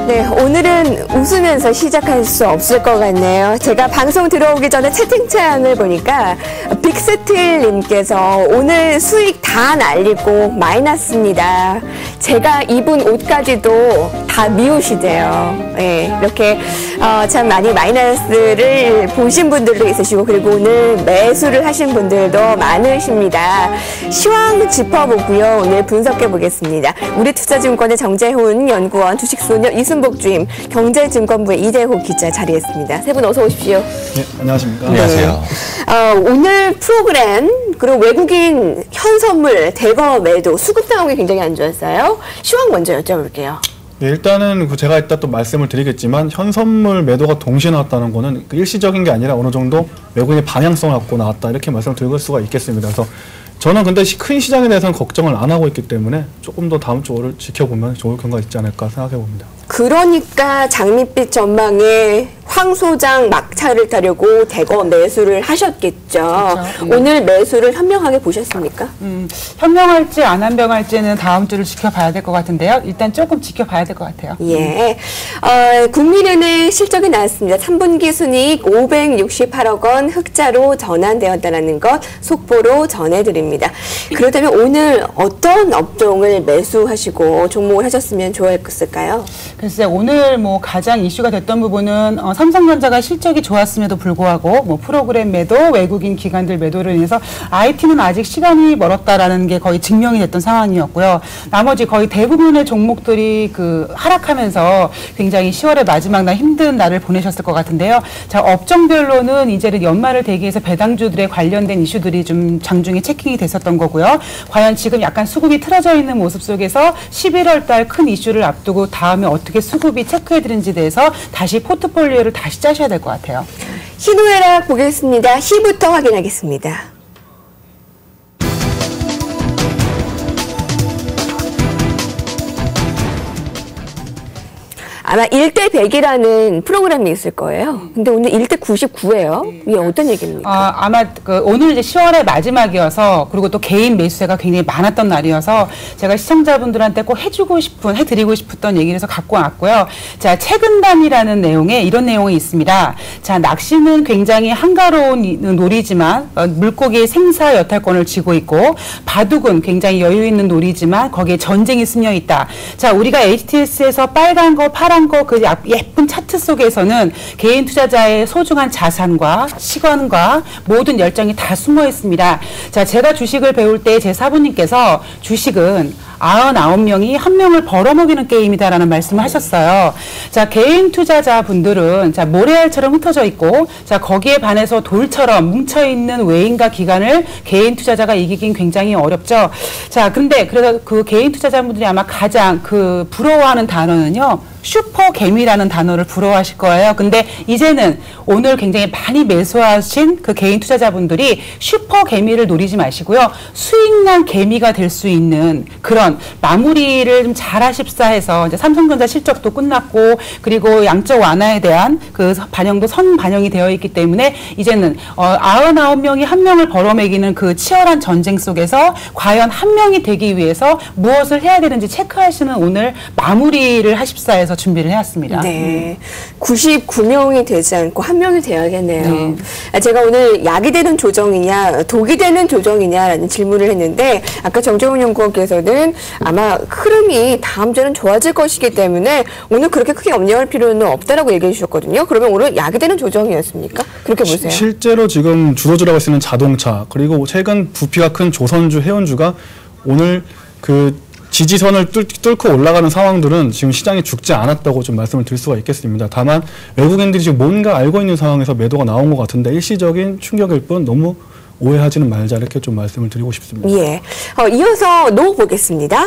네, 오늘은 웃으면서 시작할 수 없을 것 같네요. 제가 방송 들어오기 전에 채팅창을 보니까 빅스틸님께서 오늘 수익 다 날리고 마이너스입니다. 제가 입은 옷까지도 다 미우시대요. 네, 이렇게 참 많이 마이너스를 보신 분들도 있으시고, 그리고 오늘 매수를 하신 분들도 많으십니다. 시황 짚어보고요. 오늘 분석해 보겠습니다. 우리투자증권의 정재훈 연구원, 주식소녀 이순복 주임, 경제증권부의 이대호 기자 자리했습니다. 세 분 어서 오십시오. 네, 안녕하십니까. 안녕하세요. 오늘 프로그램, 그리고 외국인 현선물 대거 매도, 수급 상황이 굉장히 안 좋았어요. 시황 먼저 여쭤볼게요. 네, 일단은 제가 이따 또 말씀을 드리겠지만 현선물 매도가 동시에 나왔다는 거는 일시적인 게 아니라 어느 정도 외국인의 방향성을 갖고 나왔다, 이렇게 말씀을 드릴 수가 있겠습니다. 그래서 저는 근데 큰 시장에 대해서는 걱정을 안 하고 있기 때문에 조금 더 다음 주를 지켜보면 좋을 경우가 있지 않을까 생각해 봅니다. 그러니까 장밋빛 전망에 황 소장 막차를 타려고 대거 매수를 하셨겠죠. 그렇죠. 오늘 매수를 현명하게 보셨습니까? 현명할지 안 현명할지는 다음 주를 지켜봐야 될 것 같은데요. 일단 조금 지켜봐야 될 것 같아요. 예, 국민은행 실적이 나왔습니다. 3분기 순이익 568억 원 흑자로 전환되었다는 것 속보로 전해드립니다. 그렇다면 오늘 어떤 업종을 매수하시고 종목을 하셨으면 좋았을까요? 글쎄, 오늘 가장 이슈가 됐던 부분은 삼성전자가 실적이 좋았음에도 불구하고 프로그램 매도, 외국인 기관들 매도로 인해서 IT는 아직 시간이 멀었다라는 게 거의 증명이 됐던 상황이었고요. 나머지 거의 대부분의 종목들이 하락하면서 굉장히 10월의 마지막 날 힘든 날을 보내셨을 것 같은데요. 자, 업종별로는 이제는 연말을 대기해서 배당주들에 관련된 이슈들이 좀 장중에 체킹이 됐었던 거고요. 과연 지금 약간 수급이 틀어져 있는 모습 속에서 11월 달 큰 이슈를 앞두고 다음에 어떻게 수급이 체크해드는지에 대해서 다시 포트폴리오를 다시 짜셔야 될 것 같아요. 희노애락 보겠습니다. 희부터 확인하겠습니다. 아마 1대 100이라는 프로그램이 있을 거예요. 근데 오늘 1대 99예요. 이게 어떤 얘기입니까? 아마 오늘 이제 10월의 마지막이어서, 그리고 또 개인 매수세가 굉장히 많았던 날이어서 제가 시청자분들한테 꼭 해드리고 싶었던 얘기를 해서 갖고 왔고요. 자, 최근담이라는 내용에 이런 내용이 있습니다. 자, 낚시는 굉장히 한가로운 놀이지만 물고기의 생사 여탈권을 쥐고 있고, 바둑은 굉장히 여유 있는 놀이지만 거기에 전쟁이 스며 있다. 자, 우리가 HTS에서 빨간 거, 파란 거, 그 예쁜 차트 속에서는 개인 투자자의 소중한 자산과 시간과 모든 열정이 다 숨어 있습니다. 자, 제가 주식을 배울 때 제 사부님께서 주식은 99명이 한 명을 벌어먹이는 게임이다라는 말씀을 하셨어요. 자, 개인 투자자분들은 자, 모래알처럼 흩어져 있고, 자, 거기에 반해서 돌처럼 뭉쳐있는 외인과 기관을 개인 투자자가 이기긴 굉장히 어렵죠. 자, 근데 그래서 그 개인 투자자분들이 아마 가장 부러워하는 단어는요, 슈퍼개미라는 단어를 부러워하실 거예요. 근데 이제는 오늘 굉장히 많이 매수하신 그 개인 투자자분들이 슈퍼개미를 노리지 마시고요, 수익난 개미가 될 수 있는 그런 마무리를 좀 잘 하십사 해서, 이제 삼성전자 실적도 끝났고, 그리고 양적 완화에 대한 그 반영도 선반영이 되어 있기 때문에 이제는 99명이 한 명을 벌어먹이는 그 치열한 전쟁 속에서 과연 한 명이 되기 위해서 무엇을 해야 되는지 체크하시는 오늘 마무리를 하십사 해서 준비를 해왔습니다. 네, 99명이 되지 않고 한 명이 돼야겠네요. 네. 제가 오늘 약이 되는 조정이냐 독이 되는 조정이냐라는 질문을 했는데, 아까 정재훈 연구원께서는 아마 흐름이 다음 주에는 좋아질 것이기 때문에 오늘 그렇게 크게 염려할 필요는 없다라고 얘기해 주셨거든요. 그러면 오늘 약이 되는 조정이었습니까? 그렇게 보세요. 실제로 지금 주로주라고 쓰는 자동차, 그리고 최근 부피가 큰 조선주, 해운주가 오늘 지지선을 뚫고 올라가는 상황들은 지금 시장이 죽지 않았다고 좀 말씀을 드릴 수가 있겠습니다. 다만 외국인들이 지금 뭔가 알고 있는 상황에서 매도가 나온 것 같은데 일시적인 충격일 뿐 너무 오해하지는 말자, 이렇게 좀 말씀을 드리고 싶습니다. 예. 이어서 노 보겠습니다.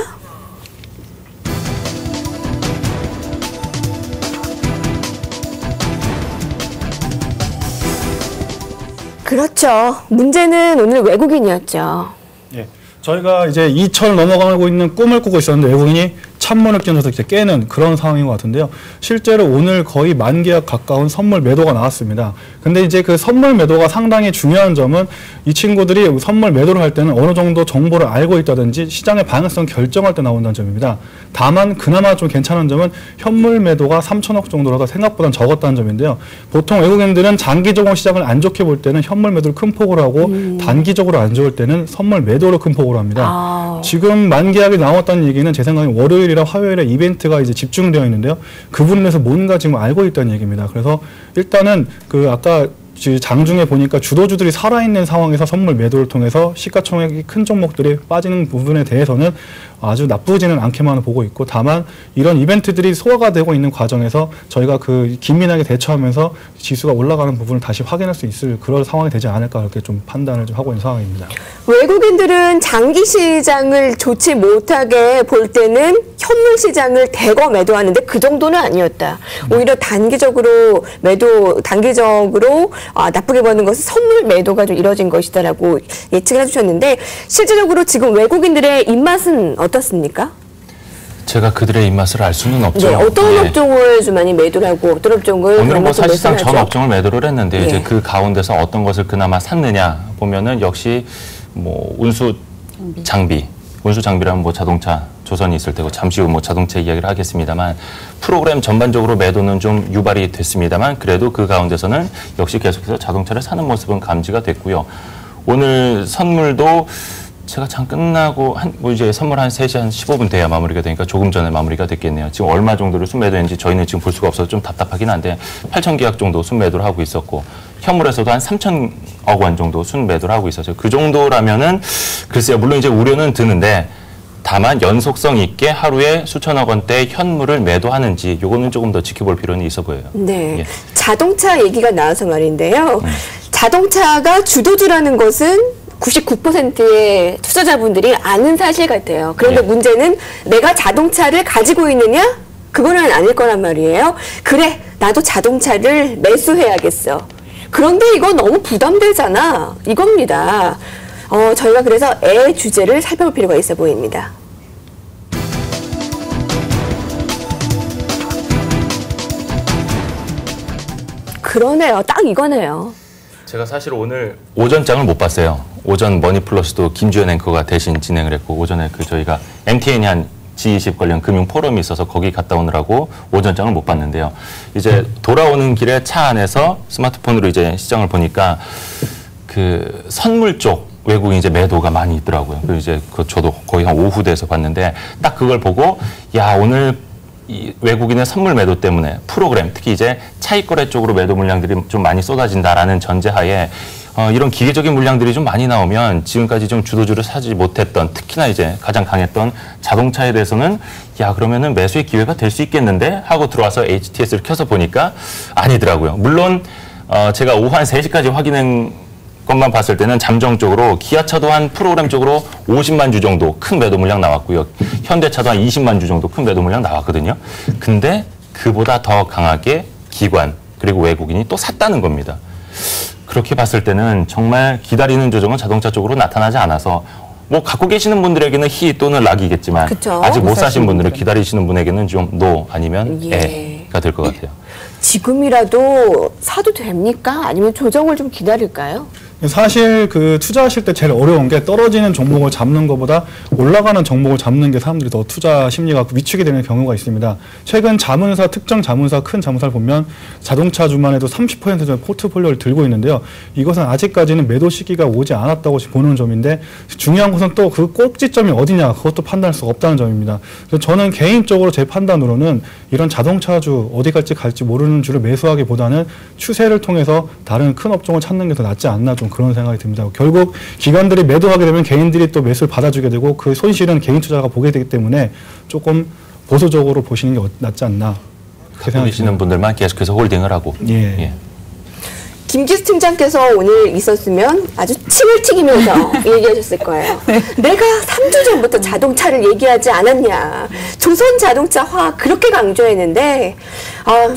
그렇죠. 문제는 오늘 외국인이었죠. 예. 저희가 이제 2,000 넘어가고 있는 꿈을 꾸고 있었는데 외국인이 찬문을 끼얹어서 이제 깨는 그런 상황인 것 같은데요. 실제로 오늘 거의 만계약 가까운 선물 매도가 나왔습니다. 근데 이제 그 선물 매도가 상당히 중요한 점은 이 친구들이 선물 매도를 할 때는 어느 정도 정보를 알고 있다든지 시장의 방향성 결정할 때 나온다는 점입니다. 다만 그나마 좀 괜찮은 점은 현물 매도가 3천억 정도라서 생각보다는 적었다는 점인데요. 보통 외국인들은 장기적으로 시장을 안 좋게 볼 때는 현물 매도를 큰 폭으로 하고 단기적으로 안 좋을 때는 선물 매도를 큰 폭으로 합니다. 지금 만계약이 나왔다는 얘기는 제 생각에 월요일이나 화요일에 이벤트가 이제 집중되어 있는데요. 그 부분에서 뭔가 지금 알고 있다는 얘기입니다. 그래서 일단은 그 아까 장중에 보니까 주도주들이 살아있는 상황에서 선물 매도를 통해서 시가총액이 큰 종목들이 빠지는 부분에 대해서는 아주 나쁘지는 않게만 보고 있고, 다만 이런 이벤트들이 소화가 되고 있는 과정에서 저희가 그 긴밀하게 대처하면서 지수가 올라가는 부분을 다시 확인할 수 있을 그런 상황이 되지 않을까 그렇게 좀 판단을 좀 하고 있는 상황입니다. 외국인들은 장기 시장을 좋지 못하게 볼 때는 현물 시장을 대거 매도하는데 그 정도는 아니었다. 오히려 단기적으로 나쁘게 보는 것은 선물 매도가 좀 이뤄진 것이다라고 예측을 해주셨는데, 실질적으로 지금 외국인들의 입맛은 어떻습니까? 제가 그들의 입맛을 알 수는 없죠. 네, 어떤 예. 업종을 좀 많이 매도를 하고 어떤 업종을 오늘은 뭐 사실상 전 업종을 매도를 했는데 예. 이제 그 가운데서 어떤 것을 그나마 샀느냐 보면은 역시 뭐 운수 장비라면 뭐 자동차, 조선이 있을 테고 잠시 후 뭐 자동차 이야기를 하겠습니다만 프로그램 전반적으로 매도는 좀 유발이 됐습니다만 그래도 그 가운데서는 역시 계속해서 자동차를 사는 모습은 감지가 됐고요. 오늘 선물도 제가 장 끝나고 이제 선물 한 3시 한 15분 돼야 마무리가 되니까 조금 전에 마무리가 됐겠네요. 지금 얼마 정도를 순매도했는지 저희는 지금 볼 수가 없어서 좀 답답하긴 한데 8천 계약 정도 순매도를 하고 있었고 현물에서도 한 3천억 원 정도 순매도를 하고 있었어요. 그 정도라면은 글쎄요, 물론 이제 우려는 드는데 다만 연속성 있게 하루에 수천억 원대 현물을 매도하는지 요거는 조금 더 지켜볼 필요는 있어 보여요. 네, 예. 자동차 얘기가 나와서 말인데요. 자동차가 주도주라는 것은 99%의 투자자분들이 아는 사실 같아요. 그런데 예. 문제는 내가 자동차를 가지고 있느냐? 그거는 아닐 거란 말이에요. 그래, 나도 자동차를 매수해야겠어. 그런데 이거 너무 부담되잖아. 이겁니다. 저희가 그래서 애 주제를 살펴볼 필요가 있어 보입니다. 그러네요. 딱 이거네요. 제가 사실 오늘 오전장을 못 봤어요. 오전 머니플러스도 김주현 앵커가 대신 진행을 했고 오전에 저희가 MTN이 한 G20 관련 금융 포럼이 있어서 거기 갔다 오느라고 오전장을 못 봤는데요. 이제 돌아오는 길에 차 안에서 스마트폰으로 이제 시장을 보니까 그 선물 쪽 외국인 이제 매도가 많이 있더라고요. 그리고 이제 저도 거의 한 오후 돼서 봤는데 딱 그걸 보고 야, 오늘 이 외국인의 선물 매도 때문에 프로그램, 특히 이제 차익거래 쪽으로 매도 물량들이 좀 많이 쏟아진다라는 전제하에 이런 기계적인 물량들이 좀 많이 나오면 지금까지 좀 주도주를 사지 못했던, 특히나 이제 가장 강했던 자동차에 대해서는 야, 그러면은 매수의 기회가 될 수 있겠는데 하고 들어와서 HTS를 켜서 보니까 아니더라고요. 물론 제가 오후 한 3시까지 확인한 것만 봤을 때는 잠정적으로 기아차도 한 프로그램 쪽으로 50만 주 정도 큰 매도 물량 나왔고요. 현대차도 한 20만 주 정도 큰 매도 물량 나왔거든요. 근데 그보다 더 강하게 기관 그리고 외국인이 또 샀다는 겁니다. 그렇게 봤을 때는 정말 기다리는 조정은 자동차 쪽으로 나타나지 않아서 뭐 갖고 계시는 분들에게는 희 또는 락이겠지만 그쵸? 아직 못 사신 분들은 기다리시는 분에게는 좀 노 아니면 에가 될 것 같아요. 지금이라도 사도 됩니까? 아니면 조정을 좀 기다릴까요? 사실 그 투자하실 때 제일 어려운 게 떨어지는 종목을 잡는 것보다 올라가는 종목을 잡는 게 사람들이 더 투자 심리가 위축이 되는 경우가 있습니다. 최근 자문사, 특정 자문사, 큰 자문사를 보면 자동차주만 해도 30% 정도 포트폴리오를 들고 있는데요. 이것은 아직까지는 매도 시기가 오지 않았다고 보는 점인데 중요한 것은 또 그 꼭지점이 어디냐 그것도 판단할 수가 없다는 점입니다. 그래서 저는 개인적으로 제 판단으로는 이런 자동차주 어디 갈지 모르는 주를 매수하기보다는 추세를 통해서 다른 큰 업종을 찾는 게 더 낫지 않나 좀 그런 생각이 듭니다. 결국 기관들이 매도하게 되면 개인들이 또 매수를 받아주게 되고 그 손실은 개인 투자가 보게 되기 때문에 조금 보수적으로 보시는 게 낫지 않나. 갖고 계시는 분들만 계속해서 홀딩을 하고. 예. 예. 김기수 팀장께서 오늘 있었으면 아주 침을 튀기면서 얘기하셨을 거예요. 내가 3주 전부터 자동차를 얘기하지 않았냐. 조선 자동차 화학 그렇게 강조했는데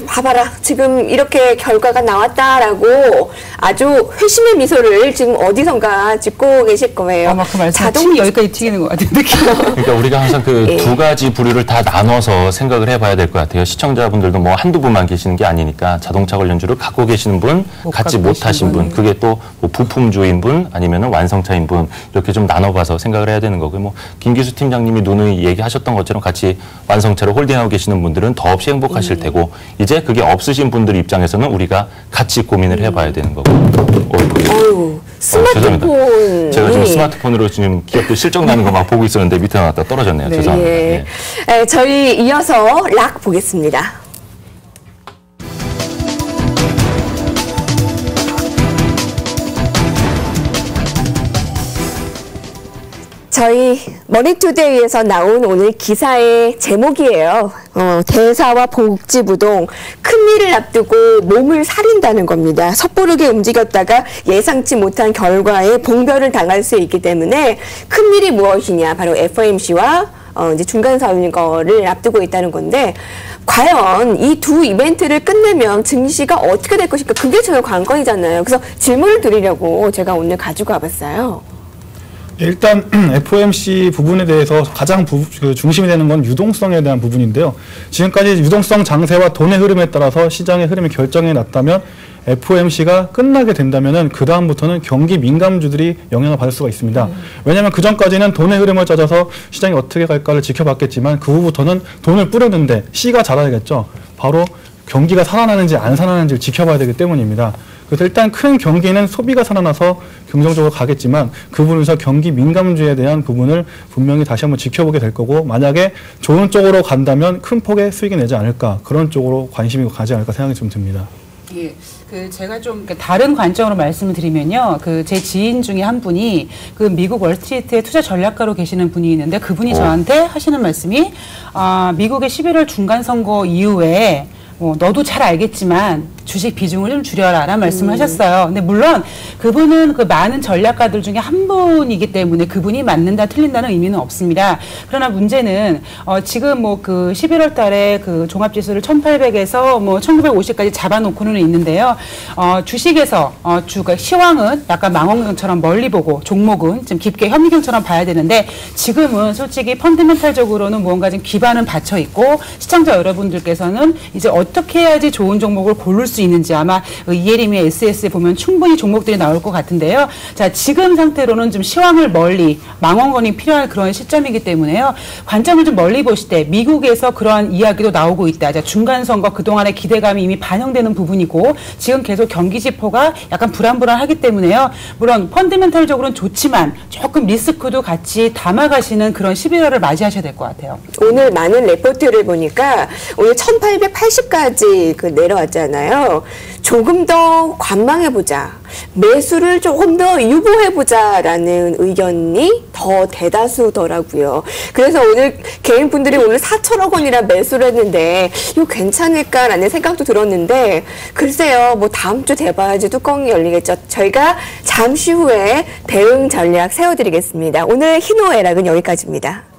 봐봐라. 지금 이렇게 결과가 나왔다라고 아주 회심의 미소를 지금 어디선가 짓고 계실 거예요. 그 말씀 침이 여기까지 튀기는 것 같은 느낌. 그러니까 우리가 항상 그 두 가지 부류를 다 나눠서 생각을 해봐야 될 것 같아요. 시청자분들도 뭐 한두 분만 계시는 게 아니니까 자동차 관련주를 갖고 계시는 분, 갖지 못하신 분, 그게 또 뭐 부품주인 분, 아니면 완성차인 분 이렇게 좀 나눠봐서 생각을 해야 되는 거고요. 뭐 김기수 팀장님이 누누이 얘기하셨던 것처럼 같이 완성차를 홀딩하고 계시는 분들은 더없이 행복하실 테고 이제 그게 없으신 분들 입장에서는 우리가 같이 고민을 해봐야 되는 거고. 스마트폰. 제가 지금 스마트폰으로 지금 기업들 실적 나는 거 막 보고 있었는데 밑에 나왔다 떨어졌네요. 네. 죄송합니다. 네. 저희 이어서 락 보겠습니다. 저희 머니투데이에서 나온 오늘 기사의 제목이에요. 대사와 복지부동 큰일을 앞두고 몸을 사린다는 겁니다. 섣부르게 움직였다가 예상치 못한 결과에 봉변을 당할 수 있기 때문에 큰일이 무엇이냐, 바로 FOMC와 이제 중간 선거를 앞두고 있다는 건데, 과연 이 두 이벤트를 끝내면 증시가 어떻게 될 것인가, 그게 저의 관건이잖아요. 그래서 질문을 드리려고 제가 오늘 가지고 와봤어요. 일단 FOMC 부분에 대해서 가장 중심이 되는 건 유동성에 대한 부분인데요. 지금까지 유동성 장세와 돈의 흐름에 따라서 시장의 흐름이 결정이 났다면 FOMC가 끝나게 된다면은 그 다음부터는 경기 민감주들이 영향을 받을 수가 있습니다. 왜냐하면 그 전까지는 돈의 흐름을 찾아서 시장이 어떻게 갈까를 지켜봤겠지만 그 후부터는 돈을 뿌렸는데 씨가 자라야겠죠. 바로 경기가 살아나는지 안 살아나는지를 지켜봐야 되기 때문입니다. 그래서 일단 큰 경기는 소비가 살아나서 긍정적으로 가겠지만 그 부분에서 경기 민감주에 대한 부분을 분명히 다시 한번 지켜보게 될 거고, 만약에 좋은 쪽으로 간다면 큰 폭의 수익이 내지 않을까, 그런 쪽으로 관심이 가지 않을까 생각이 좀 듭니다. 예. 제가 좀 다른 관점으로 말씀을 드리면요. 제 지인 중에 한 분이 미국 월스트리트에 투자 전략가로 계시는 분이 있는데, 그분이 저한테 하시는 말씀이, 미국의 11월 중간 선거 이후에 너도 잘 알겠지만 주식 비중을 좀 줄여라 라는 말씀을 하셨어요. 근데 물론 그분은 많은 전략가들 중에 한 분이기 때문에 그분이 맞는다 틀린다는 의미는 없습니다. 그러나 문제는 지금 11월 달에 종합지수를 1800에서 1950까지 잡아놓고는 있는데요. 주식에서 시황은 약간 망원경처럼 멀리 보고 종목은 좀 깊게 현미경처럼 봐야 되는데, 지금은 솔직히 펀더멘탈적으로는 무언가 좀 기반은 받쳐 있고, 시청자 여러분들께서는 이제 어떻게 해야지 좋은 종목을 고를 수 있는지 아마 이혜림의 SS에 보면 충분히 종목들이 나올 것 같은데요. 자, 지금 상태로는 좀 시황을 멀리, 망원경이 필요한 그런 시점이기 때문에요. 관점을 좀 멀리 보실 때 미국에서 그러한 이야기도 나오고 있다. 자, 중간선거 그동안의 기대감이 이미 반영되는 부분이고, 지금 계속 경기 지표가 약간 불안불안하기 때문에요. 물론 펀더멘탈적으로는 좋지만 조금 리스크도 같이 담아가시는 그런 11월을 맞이하셔야 될 것 같아요. 오늘 많은 레포트를 보니까 오늘 1880까지 내려왔잖아요. 조금 더 관망해보자, 매수를 조금 더 유보해보자라는 의견이 더 대다수더라고요. 그래서 오늘 개인분들이 오늘 4천억 원이나 매수를 했는데 이거 괜찮을까라는 생각도 들었는데, 글쎄요, 다음 주 돼봐야지 뚜껑이 열리겠죠. 저희가 잠시 후에 대응 전략 세워드리겠습니다. 오늘 희노애락은 여기까지입니다.